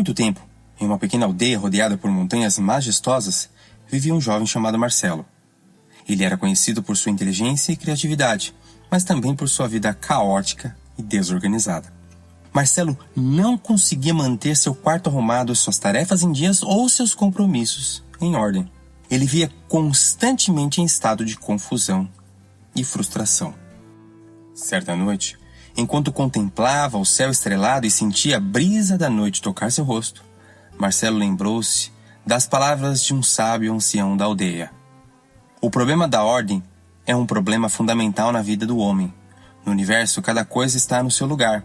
muito tempo, em uma pequena aldeia rodeada por montanhas majestosas, vivia um jovem chamado Marcelo. Ele era conhecido por sua inteligência e criatividade, mas também por sua vida caótica e desorganizada. Marcelo não conseguia manter seu quarto arrumado, suas tarefas em dias ou seus compromissos em ordem. Ele vivia constantemente em estado de confusão e frustração. Certa noite, enquanto contemplava o céu estrelado e sentia a brisa da noite tocar seu rosto, Marcelo lembrou-se das palavras de um sábio ancião da aldeia. O problema da ordem é um problema fundamental na vida do homem. No universo, cada coisa está no seu lugar.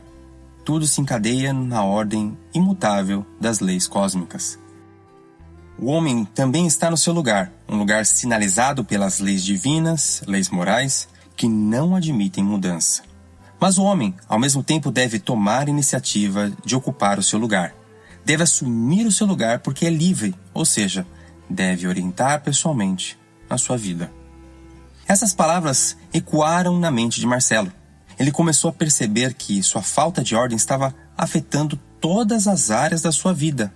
Tudo se encadeia na ordem imutável das leis cósmicas. O homem também está no seu lugar, um lugar sinalizado pelas leis divinas, leis morais, que não admitem mudança. Mas o homem, ao mesmo tempo, deve tomar a iniciativa de ocupar o seu lugar. Deve assumir o seu lugar porque é livre, ou seja, deve orientar pessoalmente a sua vida. Essas palavras ecoaram na mente de Marcelo. Ele começou a perceber que sua falta de ordem estava afetando todas as áreas da sua vida.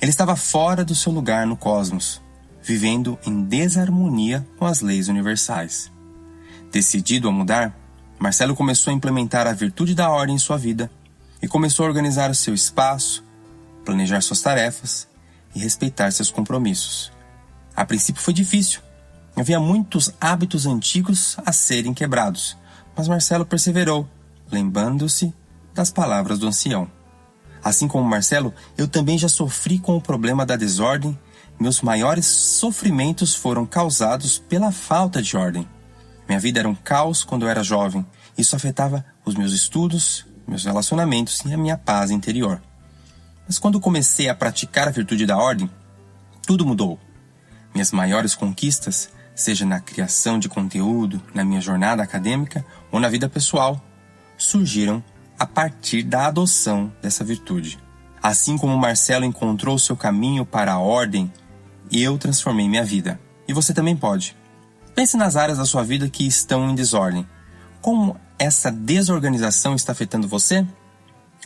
Ele estava fora do seu lugar no cosmos, vivendo em desarmonia com as leis universais. Decidido a mudar, Marcelo começou a implementar a virtude da ordem em sua vida e começou a organizar o seu espaço, planejar suas tarefas e respeitar seus compromissos. A princípio foi difícil. Havia muitos hábitos antigos a serem quebrados, mas Marcelo perseverou, lembrando-se das palavras do ancião. Assim como Marcelo, eu também já sofri com o problema da desordem. Meus maiores sofrimentos foram causados pela falta de ordem. Minha vida era um caos quando eu era jovem. Isso afetava os meus estudos, meus relacionamentos e a minha paz interior. Mas quando comecei a praticar a virtude da ordem, tudo mudou. Minhas maiores conquistas, seja na criação de conteúdo, na minha jornada acadêmica ou na vida pessoal, surgiram a partir da adoção dessa virtude. Assim como Marcelo encontrou seu caminho para a ordem, eu transformei minha vida. E você também pode. Pense nas áreas da sua vida que estão em desordem. Como essa desorganização está afetando você?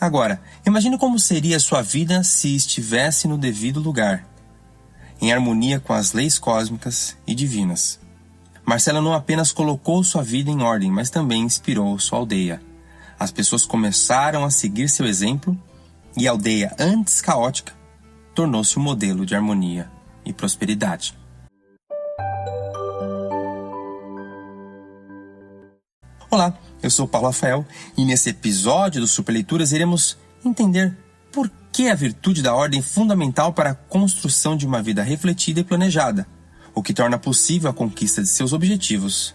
Agora, imagine como seria a sua vida se estivesse no devido lugar, em harmonia com as leis cósmicas e divinas. Marcelo não apenas colocou sua vida em ordem, mas também inspirou sua aldeia. As pessoas começaram a seguir seu exemplo e a aldeia, antes caótica, tornou-se um modelo de harmonia e prosperidade. Olá, eu sou Paulo Rafael e nesse episódio do Super Leituras iremos entender por que a virtude da ordem é fundamental para a construção de uma vida refletida e planejada, o que torna possível a conquista de seus objetivos.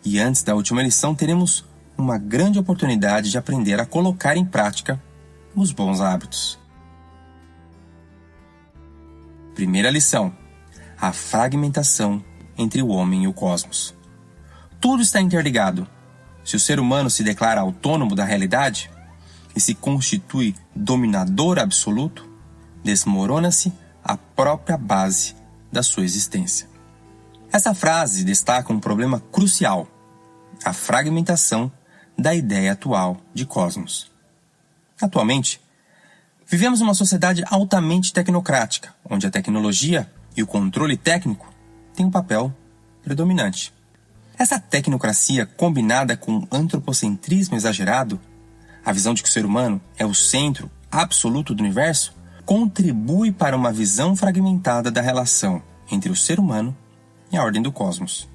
E antes da última lição, teremos uma grande oportunidade de aprender a colocar em prática os bons hábitos. Primeira lição: a fragmentação entre o homem e o cosmos. Tudo está interligado. Se o ser humano se declara autônomo da realidade e se constitui dominador absoluto, desmorona-se a própria base da sua existência. Essa frase destaca um problema crucial: a fragmentação da ideia atual de cosmos. Atualmente, vivemos uma sociedade altamente tecnocrática, onde a tecnologia e o controle técnico têm um papel predominante. Essa tecnocracia, combinada com um antropocentrismo exagerado, a visão de que o ser humano é o centro absoluto do universo, contribui para uma visão fragmentada da relação entre o ser humano e a ordem do cosmos.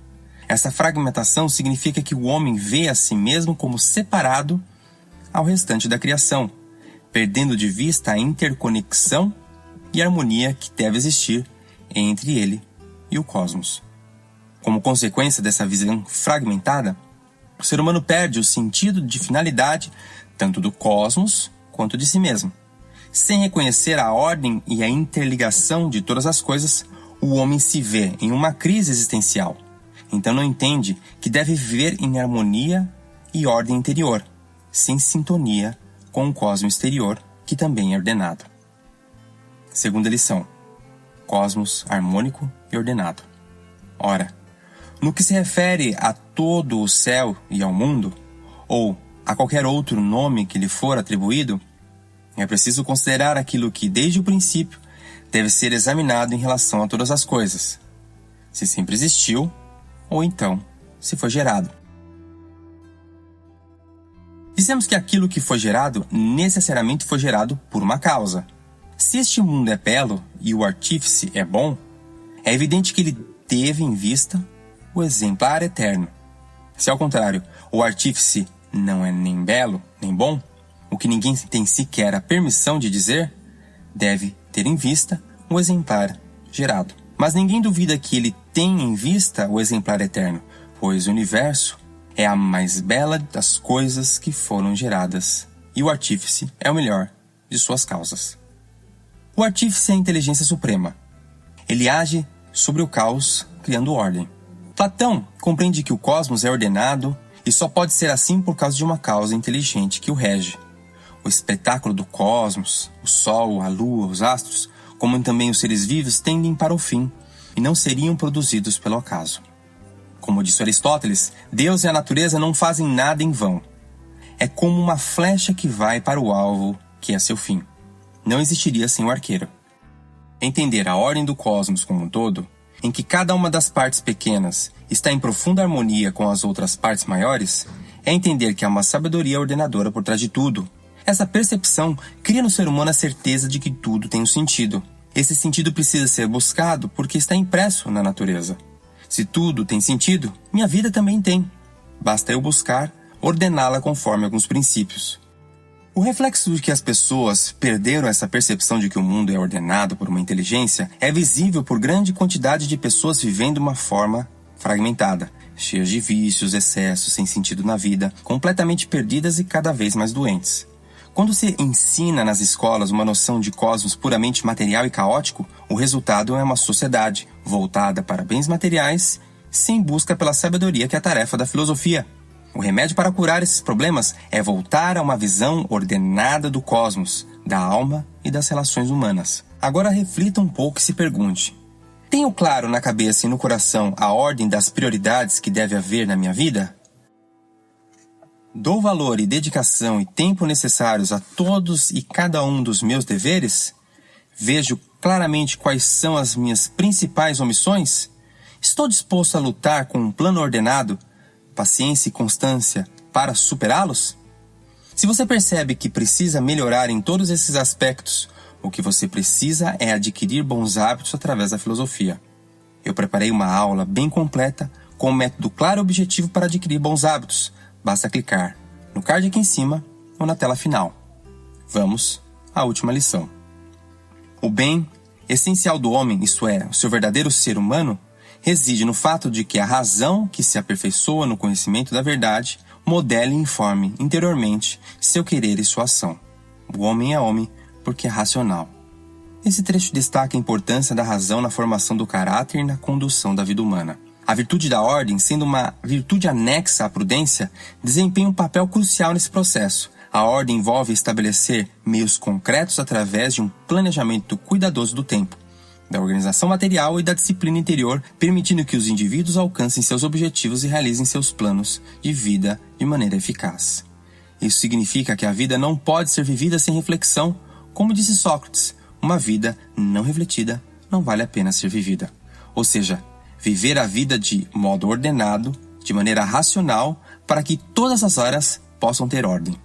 Essa fragmentação significa que o homem vê a si mesmo como separado ao restante da criação, perdendo de vista a interconexão e harmonia que deve existir entre ele e o cosmos. Como consequência dessa visão fragmentada, o ser humano perde o sentido de finalidade tanto do cosmos quanto de si mesmo. Sem reconhecer a ordem e a interligação de todas as coisas, o homem se vê em uma crise existencial. Então não entende que deve viver em harmonia e ordem interior, sem sintonia com o cosmos exterior, que também é ordenado. Segunda lição: cosmos harmônico e ordenado. Ora, no que se refere a todo o céu e ao mundo, ou a qualquer outro nome que lhe for atribuído, É preciso considerar aquilo que, desde o princípio, deve ser examinado em relação a todas as coisas. Se sempre existiu, ou então, se foi gerado. Dizemos que aquilo que foi gerado necessariamente foi gerado por uma causa. Se este mundo é belo e o artífice é bom, é evidente que ele teve em vista o exemplar eterno. Se ao contrário, o artífice não é nem belo, nem bom, o que ninguém tem sequer a permissão de dizer, deve ter em vista o exemplar gerado. Mas ninguém duvida que ele tem em vista o exemplar eterno, pois o universo é a mais bela das coisas que foram geradas, e o artífice é o melhor de suas causas. O artífice é a inteligência suprema. Ele age sobre o caos, criando ordem. Platão compreende que o cosmos é ordenado e só pode ser assim por causa de uma causa inteligente que o rege. O espetáculo do cosmos, o sol, a lua, os astros, como também os seres vivos, tendem para o fim e não seriam produzidos pelo acaso. Como disse Aristóteles, Deus e a natureza não fazem nada em vão. É como uma flecha que vai para o alvo, que é seu fim. Não existiria sem o arqueiro. Entender a ordem do cosmos como um todo, em que cada uma das partes pequenas está em profunda harmonia com as outras partes maiores, é entender que há uma sabedoria ordenadora por trás de tudo. Essa percepção cria no ser humano a certeza de que tudo tem um sentido. Esse sentido precisa ser buscado porque está impresso na natureza. Se tudo tem sentido, minha vida também tem. Basta eu buscar ordená-la conforme alguns princípios. O reflexo de que as pessoas perderam essa percepção de que o mundo é ordenado por uma inteligência é visível por grande quantidade de pessoas vivendo de uma forma fragmentada, cheias de vícios, excessos, sem sentido na vida, completamente perdidas e cada vez mais doentes. Quando se ensina nas escolas uma noção de cosmos puramente material e caótico, o resultado é uma sociedade voltada para bens materiais, sem busca pela sabedoria que é a tarefa da filosofia. O remédio para curar esses problemas é voltar a uma visão ordenada do cosmos, da alma e das relações humanas. Agora reflita um pouco e se pergunte: tenho claro na cabeça e no coração a ordem das prioridades que deve haver na minha vida? Dou valor e dedicação e tempo necessários a todos e cada um dos meus deveres? Vejo claramente quais são as minhas principais omissões? Estou disposto a lutar com um plano ordenado, paciência e constância para superá-los? Se você percebe que precisa melhorar em todos esses aspectos, o que você precisa é adquirir bons hábitos através da filosofia. Eu preparei uma aula bem completa com um método claro e objetivo para adquirir bons hábitos. Basta clicar no card aqui em cima ou na tela final. Vamos à última lição. O bem essencial do homem, isto é, o seu verdadeiro ser humano, reside no fato de que a razão que se aperfeiçoa no conhecimento da verdade modele e informe interiormente seu querer e sua ação. O homem é homem porque é racional. Esse trecho destaca a importância da razão na formação do caráter e na condução da vida humana. A virtude da ordem, sendo uma virtude anexa à prudência, desempenha um papel crucial nesse processo. A ordem envolve estabelecer meios concretos através de um planejamento cuidadoso do tempo, da organização material e da disciplina interior, permitindo que os indivíduos alcancem seus objetivos e realizem seus planos de vida de maneira eficaz. Isso significa que a vida não pode ser vivida sem reflexão. Como disse Sócrates, uma vida não refletida não vale a pena ser vivida. Ou seja, viver a vida de modo ordenado, de maneira racional, para que todas as áreas possam ter ordem.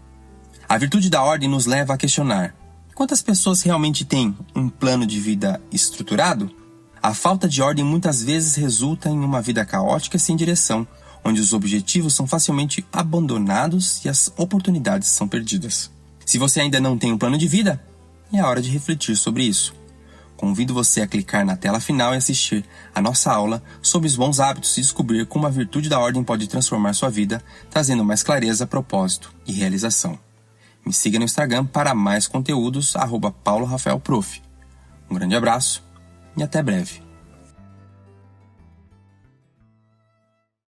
A virtude da ordem nos leva a questionar: quantas pessoas realmente têm um plano de vida estruturado? A falta de ordem muitas vezes resulta em uma vida caótica e sem direção, onde os objetivos são facilmente abandonados e as oportunidades são perdidas. Se você ainda não tem um plano de vida, é hora de refletir sobre isso. Convido você a clicar na tela final e assistir a nossa aula sobre os bons hábitos e descobrir como a virtude da ordem pode transformar sua vida, trazendo mais clareza, propósito e realização. Me siga no Instagram para mais conteúdos, @PauloRafaelProf. Um grande abraço e até breve.